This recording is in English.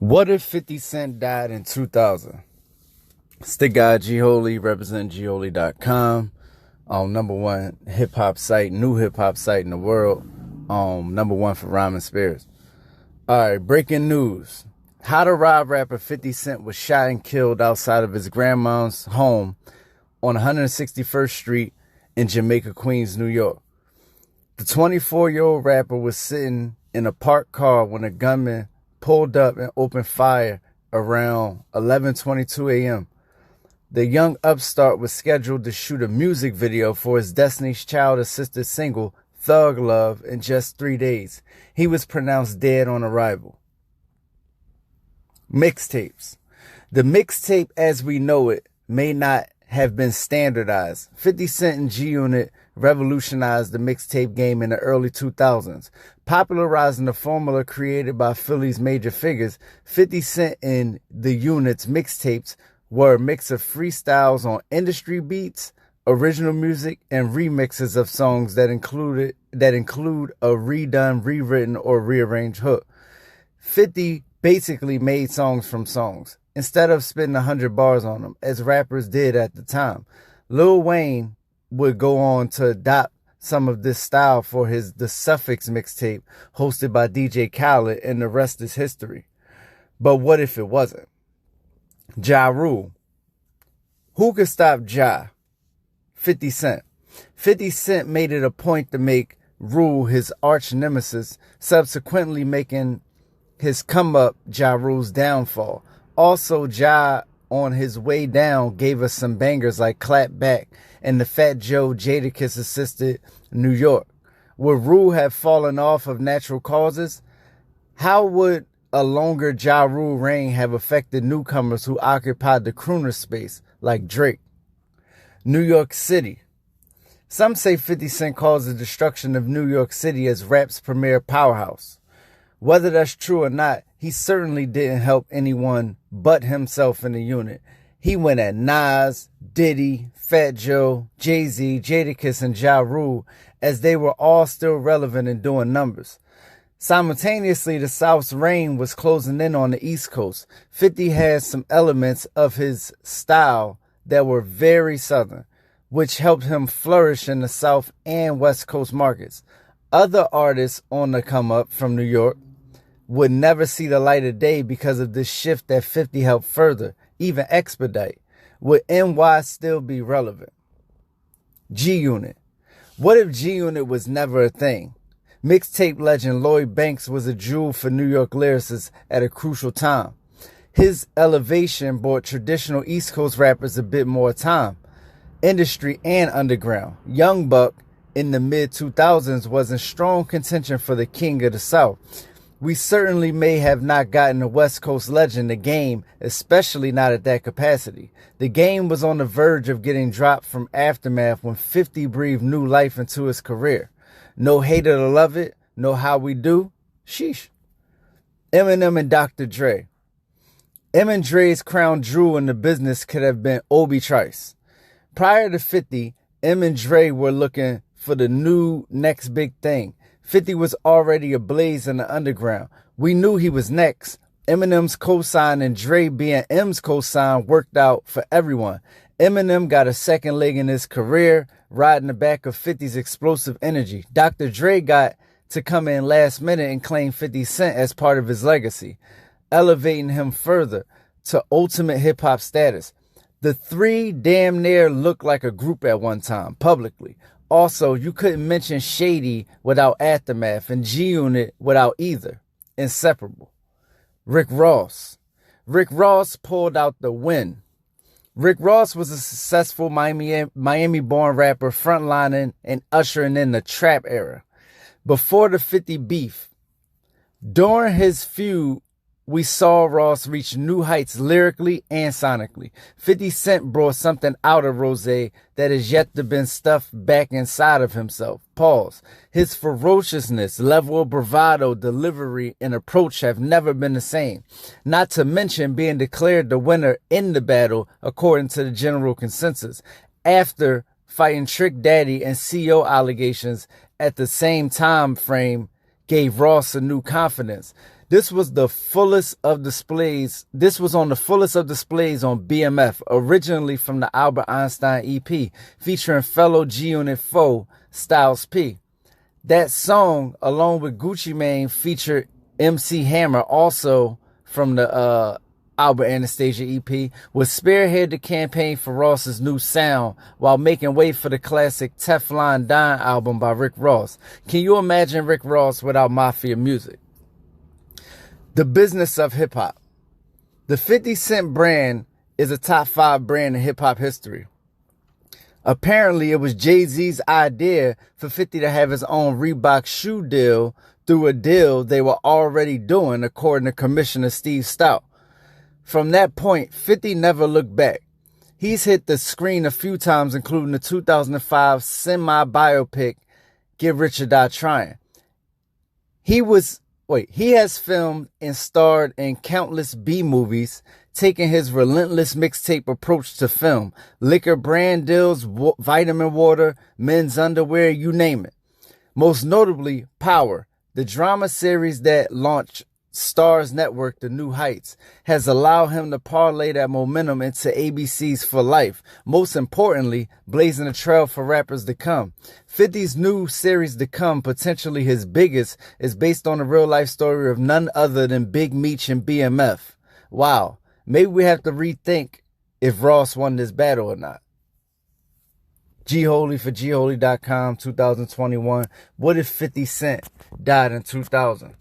What if 50 Cent died in 2000? It's the guy G Holy, representing gholy.com. Number one hip hop site, new hip hop site in the world. Number one for rhyming spirits. Alright, breaking news. How to Rob rapper 50 Cent was shot and killed outside of his grandma's home on 161st Street in Jamaica, Queens, New York. The 24-year-old rapper was sitting in a parked car when a gunman pulled up and opened fire around 11:22 a.m. The young upstart was scheduled to shoot a music video for his Destiny's Child assisted single, Thug Love, in just 3 days. He was pronounced dead on arrival. Mixtapes. The mixtape as we know it may not have been standardized. 50 Cent and G-Unit revolutionized the mixtape game in the early 2000s, popularizing the formula created by Philly's major figures. 50 Cent and the Unit's mixtapes were a mix of freestyles on industry beats, original music, and remixes of songs that include a redone, rewritten, or rearranged hook. 50 basically made songs from songs, instead of spitting 100 bars on them, as rappers did at the time. Lil Wayne would go on to adopt some of this style for his The Suffix mixtape, hosted by DJ Khaled, and the rest is history. But what if it wasn't? Ja Rule. Who could stop Ja? 50 Cent. 50 Cent made it a point to make Rule his arch nemesis, subsequently making his come up Ja Rule's downfall. Also, Ja, on his way down, gave us some bangers like Clap Back and the Fat Joe Jadakiss assisted New York. Would Rule have fallen off of natural causes? How would a longer Ja Rule reign have affected newcomers who occupied the crooner space like Drake? New York City. Some say 50 Cent caused the destruction of New York City as rap's premier powerhouse. Whether that's true or not, he certainly didn't help anyone but himself in the unit. He went at Nas, Diddy, Fat Joe, Jay-Z, Jadakiss, and Ja Rule, as they were all still relevant and doing numbers. Simultaneously, the South's reign was closing in on the East Coast. 50 had some elements of his style that were very Southern, which helped him flourish in the South and West Coast markets. Other artists on the come up from New York would never see the light of day because of this shift that 50 helped further, even expedite. Would NY still be relevant? G-Unit. What if G-Unit was never a thing? Mixtape legend Lloyd Banks was a jewel for New York lyricists at a crucial time. His elevation brought traditional East Coast rappers a bit more time. Industry and underground. Young Buck in the mid-2000s was in strong contention for the king of the South. We certainly may have not gotten a West Coast legend, The Game, especially not at that capacity. The Game was on the verge of getting dropped from Aftermath when 50 breathed new life into his career. No Hater to Love It, no How We Do, sheesh. Eminem and Dr. Dre. M and Dre's crown jewel in the business could have been Obi Trice. Prior to 50, M and Dre were looking for the new next big thing. 50 was already ablaze in the underground. We knew he was next. Eminem's cosign and Dre being M's cosign worked out for everyone. Eminem got a second leg in his career, riding the back of 50's explosive energy. Dr. Dre got to come in last minute and claim 50 Cent as part of his legacy, elevating him further to ultimate hip-hop status. The three damn near looked like a group at one time, publicly. Also, you couldn't mention Shady without Aftermath and G-Unit without either. Inseparable. Rick Ross. Rick Ross pulled out the win. Rick Ross was a successful Miami-born rapper frontlining and ushering in the trap era. Before the 50 beef, during his feud, we saw Ross reach new heights lyrically and sonically. 50 Cent brought something out of Rose that has yet to been stuffed back inside of himself. Pause. His ferociousness, level of bravado, delivery, and approach have never been the same. Not to mention being declared the winner in the battle according to the general consensus, after fighting Trick Daddy and CO allegations at the same time frame gave Ross a new confidence. This was the fullest of displays. This was on the fullest of displays on BMF, originally from the Albert Einstein EP, featuring fellow G-Unit foe, Styles P. That song, along with Gucci Mane, featured MC Hammer, also from the Albert Anastasia EP, would spearhead the campaign for Ross's new sound while making way for the classic Teflon Don album by Rick Ross. Can you imagine Rick Ross without Mafia music? The business of hip-hop. The 50 Cent brand is a top 5 brand in hip-hop history. Apparently, it was Jay-Z's idea for 50 to have his own Reebok shoe deal through a deal they were already doing, according to Commissioner Steve Stout. From that point, 50 never looked back. He's hit the screen a few times, including the 2005 semi-biopic, Get Rich or Die Trying. He has filmed and starred in countless B-movies, taking his relentless mixtape approach to film. Liquor brand deals, vitamin water, men's underwear, you name it. Most notably, Power, the drama series that launched Starz Network to new heights, has allowed him to parlay that momentum into ABC's For Life. Most importantly, blazing a trail for rappers to come. 50's new series to come, potentially his biggest, is based on the real life story of none other than Big Meech and BMF. Wow, maybe we have to rethink if Ross won this battle or not. G Holy for gholy.com, 2021. What if 50 Cent died in 2000?